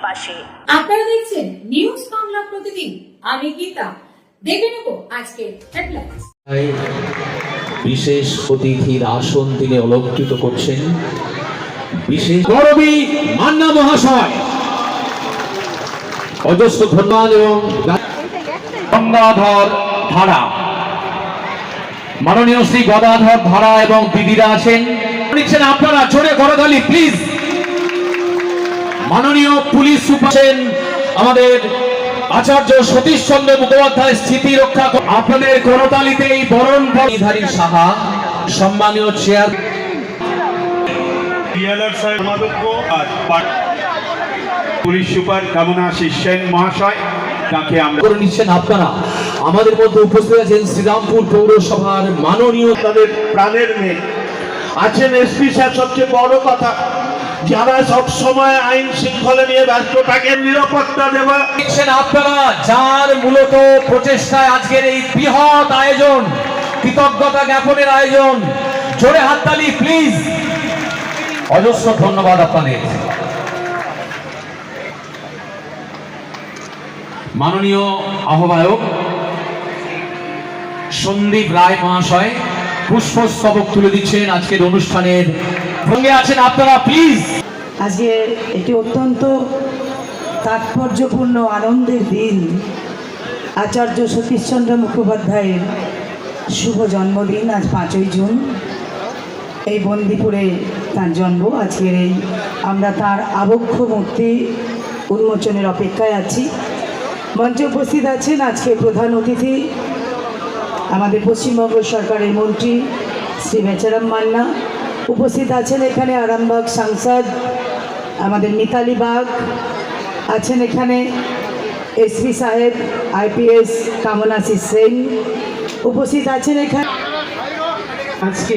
পাশে। আপনারা দেখছেন নিউজ বাংলা প্রতিদিন, আমি গীতা। দেখে নেব আজকে হেডলাইন্স। বিশেষ অতিথির আসন তিনি অলঙ্কৃত করছেন বিশেষ গৌরবী মান্না মহাশয়। অজস্র ধন্যবাদ। এবং গঙ্গাধর ধারা, মাননীয় শ্রী গদাধর ধারা এবং দিদিরা আছেন, নিচ্ছেন আপনারা জোরে করতালি প্লিজ। মাননীয় পুলিশ সুপার আমাদের আচার্য সতীশ চন্দ্র মুখোপাধ্যায় স্মৃতি রক্ষা, আপনাদের করতালিতেই বরণ ধারী সাহা সম্মানীয় chair police super Kamanashis Sen মহাশয় তাকে আমরা করে নিচ্ছেন আপনারা। আমাদের মধ্যে উপস্থিত আছেন শ্রীরামপুর পৌরসভার মাননীয়, তাদের প্রাণের মেয়ে আছেন এসপি স্যার। সবচেয়ে বড় কথা, যারা সব সময় আইন শৃঙ্খলা নিয়ে ব্যস্ত থাকেন, নিরাপত্তা দেওয়া দেখছেন আপনারা, যার মূলত প্রচেষ্টায় আজকের এই বৃহৎ আয়োজন, কৃতজ্ঞতা জ্ঞাপনের আয়োজন। জোরে হাততালি প্লিজ। অজস্র ধন্যবাদ আপনাদের। মাননীয় আহ্বায়ক সন্দীপ রায় মহাশয় পুষ্পস্তবক তুলে দিচ্ছেন আজকের অনুষ্ঠানের সঙ্গে আছেন আপনারা প্লিজ। আজকে একটি অত্যন্ত তাৎপর্যপূর্ণ আনন্দের দিন। আচার্য সতীশচন্দ্র মুখোপাধ্যায়ের শুভ জন্মদিন, আজ 5ই জুন। এই বন্দিপুরে তার জন্ম। আজকের এই আমরা তার আবক্ষ মূর্তি উন্মোচনের অপেক্ষায় আছি। মঞ্চে উপস্থিত আছেন আজকে প্রধান অতিথি আমাদের পশ্চিমবঙ্গ সরকারের মন্ত্রী শ্রী বেচারাম মান্না। উপস্থিত আছেন এখানে আরামবাগ সাংসদ আমাদের মিতালি বাগ, আছেন এখানে এসপি সাহেব আইপিএস কামনাশিস সেন, উপস্থিত আছেন এখানে। আজকে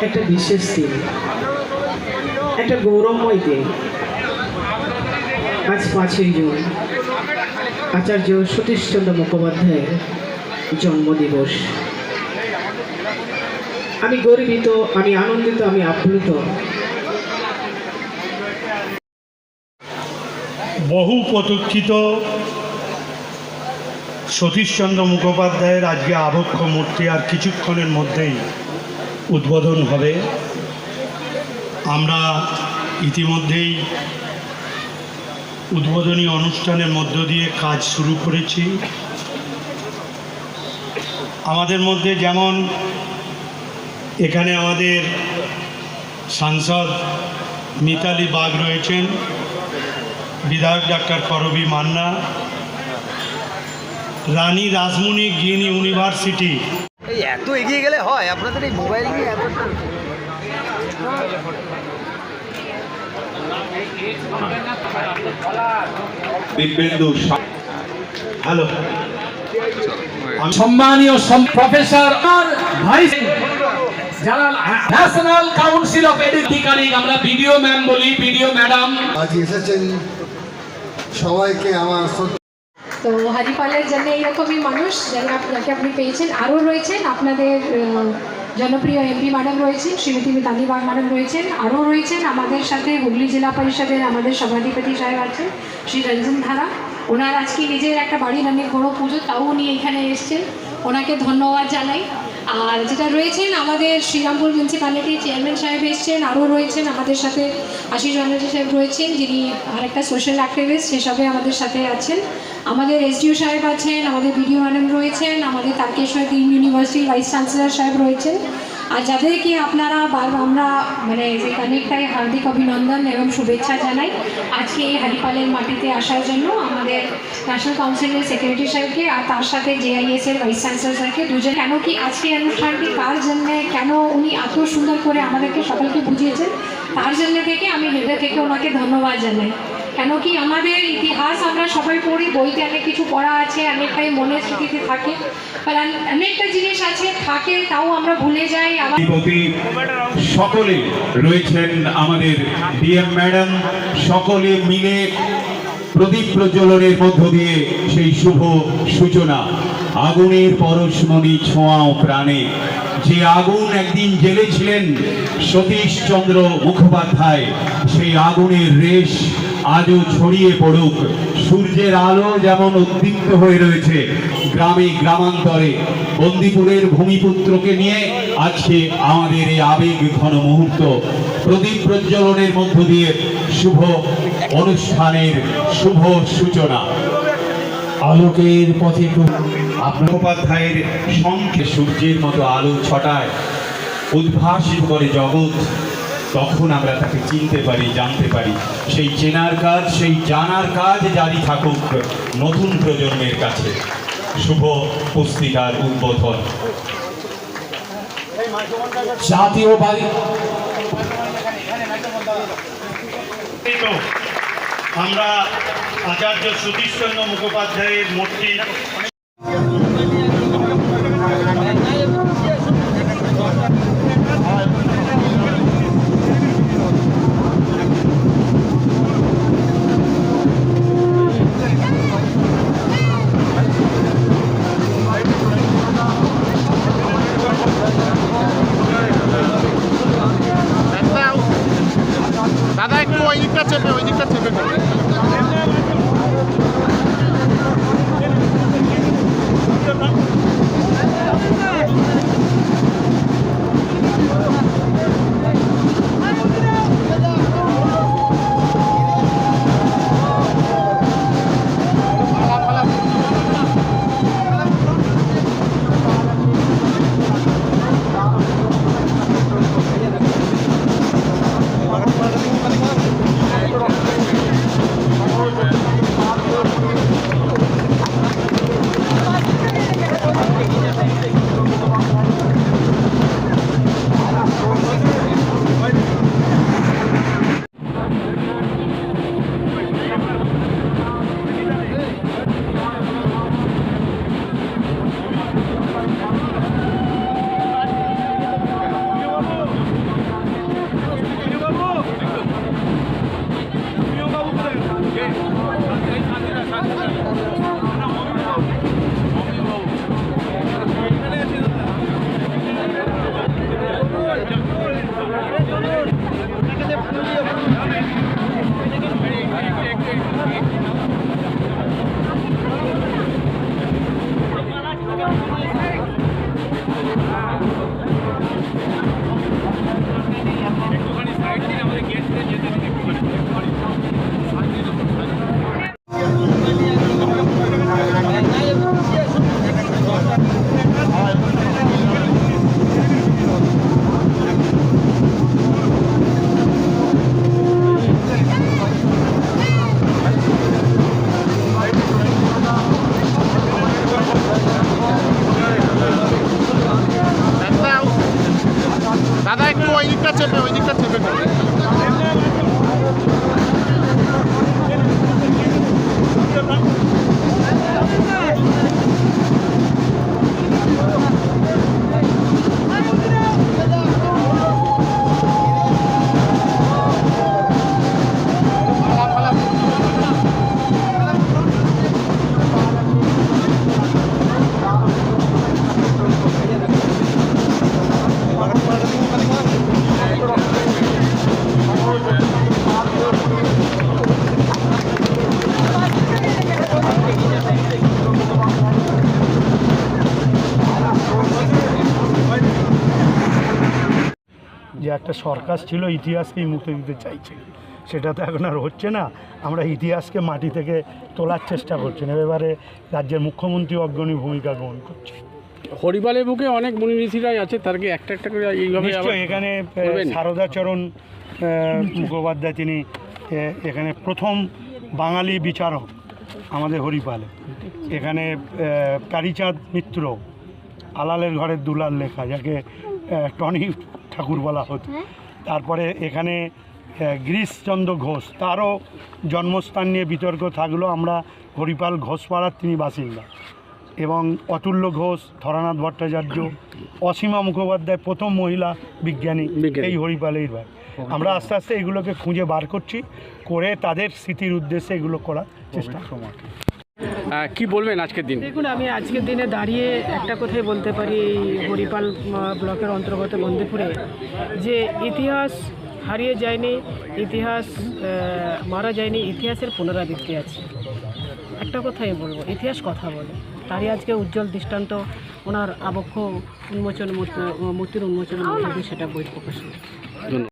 একটা বিশেষ দিন, একটা গৌরবময় দিন। আজ 5ই জুন, আচার্য সতীশচন্দ্র মুখোপাধ্যায়ের জন্মদিবস। আমি গর্বিত, আমি আনন্দিত, আমি আপ্লুত। বহু প্রতীক্ষিত সতীশচন্দ্র মুখোপাধ্যায়ের আজকে আবক্ষ মূর্তি আর কিছুক্ষণের মধ্যেই উদ্বোধন হবে। আমরা ইতিমধ্যেই উদ্বোধনী অনুষ্ঠানের মধ্য দিয়ে কাজ শুরু করেছি। আমাদের মধ্যে যেমন এখানে আমাদের সাংসদ মিতালি বাগ রয়েছেন, বিধায়ক ডাক্তার করবী মান্না, রানী রাসমণি গ্রিন ইউনিভার্সিটি। এই এত এগিয়ে গেলে হয় আপনাদের এই মোবাইল নিয়ে এতটা? হ্যালো, সম্মানীয় প্রফেসর ভাইস যারা ন্যাশনাল কাউন্সিল অফ এডুকেশন, আমরা বিডিও ম্যাম বলি, বিডিও ম্যাডাম আজ এসেছেন। সবাইকে আমার তো হরিপালের জন্য এইরকমই মানুষ যাকে আপনি পেয়েছেন। আরও রয়েছেন আপনাদের জনপ্রিয় এমপি ম্যাডাম রয়েছেন, শ্রীমতী মিতালি বাগ ম্যাডাম রয়েছেন। আরও রয়েছেন আমাদের সাথে হুগলি জেলা পরিষদের আমাদের সভাধিপতি সাহেব আছেন শ্রী রঞ্জন ধারা। ওনার আজকে নিজের একটা বাড়ির অনেক বড়ো পুজো, তাও উনি এখানে এসছেন, ওনাকে ধন্যবাদ জানাই। আর যেটা রয়েছেন আমাদের শ্রীরামপুর মিউনিসিপ্যালিটির চেয়ারম্যান সাহেব এসছেন। আরও রয়েছেন আমাদের সাথে আশিস ব্যানার্জি সাহেব রয়েছেন, যিনি আরেকটা সোশ্যাল অ্যাক্টিভিস্ট, সেসবে আমাদের সাথে আছেন। আমাদের এসডিও সাহেব আছেন, আমাদের বিডিও ম্যাডাম রয়েছেন, আমাদের তারকেশ্বর গ্রিন ইউনিভার্সিটির ভাইস চ্যান্সেলর সাহেব রয়েছেন। আর যাদেরকে আপনারা আমরা মানে যে কানেক্টায় হার্দিক অভিনন্দন এবং শুভেচ্ছা জানাই আজকে এই হরিপালের মাটিতে আসার জন্য আমাদের ন্যাশনাল কাউন্সিলের সেক্রেটারি সাহেবকে আর তার সাথে জেআইএস এর ভাইস চ্যান্সেলর স্যারকে দুজন। কেন কি আজকে অনুষ্ঠানটি কার জন্যে, কেন উনি এত সুন্দর করে আমাদেরকে সকলকে বুঝিয়েছেন, তার জন্য থেকে আমি হৃদয় থেকে ওনাকে ধন্যবাদ জানাই। কেন কি আমাদের ইতিহাস আমরা সবাই পড়ি, বইতে অনেক কিছু পড়া আছে, অনেকটাই মনের স্মৃতিতে থাকে, অনেকটা জিনিস আছে থাকে, তাও আমরা ভুলে যাই। সকলে রয়েছেন আমাদের ডিএম ম্যাডাম, সকলে মিলে প্রদীপ প্রজ্বলনের মধ্য দিয়ে সেই শুভ সূচনা। আগুনের পরশমণি ছোঁয়াও প্রাণে, যে আগুন একদিন জ্বেলেছিলেন সতীশচন্দ্র মুখোপাধ্যায়, সেই আগুনের রেশ আজও ছড়িয়ে পড়ুক। সূর্যের আলো যেমন উদ্দীপ্ত হয়ে রয়েছে গ্রামে গ্রামান্তরে, বন্দিপুরের ভূমিপুত্রকে নিয়ে আজকে আমাদের এই আবেগ ঘন মুহূর্ত, প্রদীপ প্রজ্বলনের মধ্য দিয়ে শুভ অনুষ্ঠানের শুভ সূচনা। আলোকের পথে আপনার উপাধ্যায়ের শঙ্খে সূর্যের মতো আলো ছটায়, উদ্ভাসিত করে জগৎ, তখন আমরা তাকে চিনতে পারি, জানতে পারি। সেই চেনার কাজ, সেই জানার কাজ জারি থাকুক নতুন প্রজন্মের কাছে। শুভ পুস্তিকার উদ্বোধন। জাতীয়বাদী আমরা আচার্য সতীশচন্দ্র মুখোপাধ্যায়ের মূর্তি দাদা একটু ওই দিকটা চেপে যে একটা সরকার ছিল ইতিহাসকেই মুক্তি দিতে চাইছে, সেটা তো এখন আর হচ্ছে না। আমরা ইতিহাসকে মাটি থেকে তোলার চেষ্টা করছি। এবারে রাজ্যের মুখ্যমন্ত্রী অগ্রণী ভূমিকা গ্রহণ করছে। হরিপালের বুকে অনেক মুনি ঋষিরাই আছে, তারকে একটা একটা করে এইভাবে নিশ্চয়ই এখানে সারদাচরণ মুখোপাধ্যায়, তিনি এখানে প্রথম বাঙালি বিচারক আমাদের হরিপালে। এখানে কালীচাঁদ মিত্র, আলালের ঘরের দুলাল লেখা, যাকে টনি ঠাকুর বলা হতো। তারপরে এখানে গিরিশচন্দ্র ঘোষ, তারও জন্মস্থান নিয়ে বিতর্ক থাকলো। আমরা হরিপাল ঘোষপাড়ার তিনি বাসিন্দা। এবং অতুল্য ঘোষ, ধরানাথ ভট্টাচার্য, অসীমা মুখোপাধ্যায় প্রথম মহিলা বিজ্ঞানী এই হরিপালেই ভাই। আমরা আস্তে আস্তে এগুলোকে খুঁজে বার করছি, করে তাদের স্মৃতির উদ্দেশ্যে এগুলো করার চেষ্টা সময়। কি বলবেন আজকের দিন? দেখুন, আমি আজকের দিনে দাঁড়িয়ে একটা কথাই বলতে পারি, এই হরিপাল ব্লকের অন্তর্গত বন্দিপুরে যে ইতিহাস হারিয়ে যায়নি, ইতিহাস মারা যায়নি, ইতিহাসের পুনরাবৃত্তি আছে। একটা কথাই বলবো, ইতিহাস কথা বলে। তারই আজকে উজ্জ্বল দৃষ্টান্ত ওনার আবক্ষ উন্মোচন মূর্তির উন্মোচনের মধ্যে দিয়ে সেটা বই প্রকাশ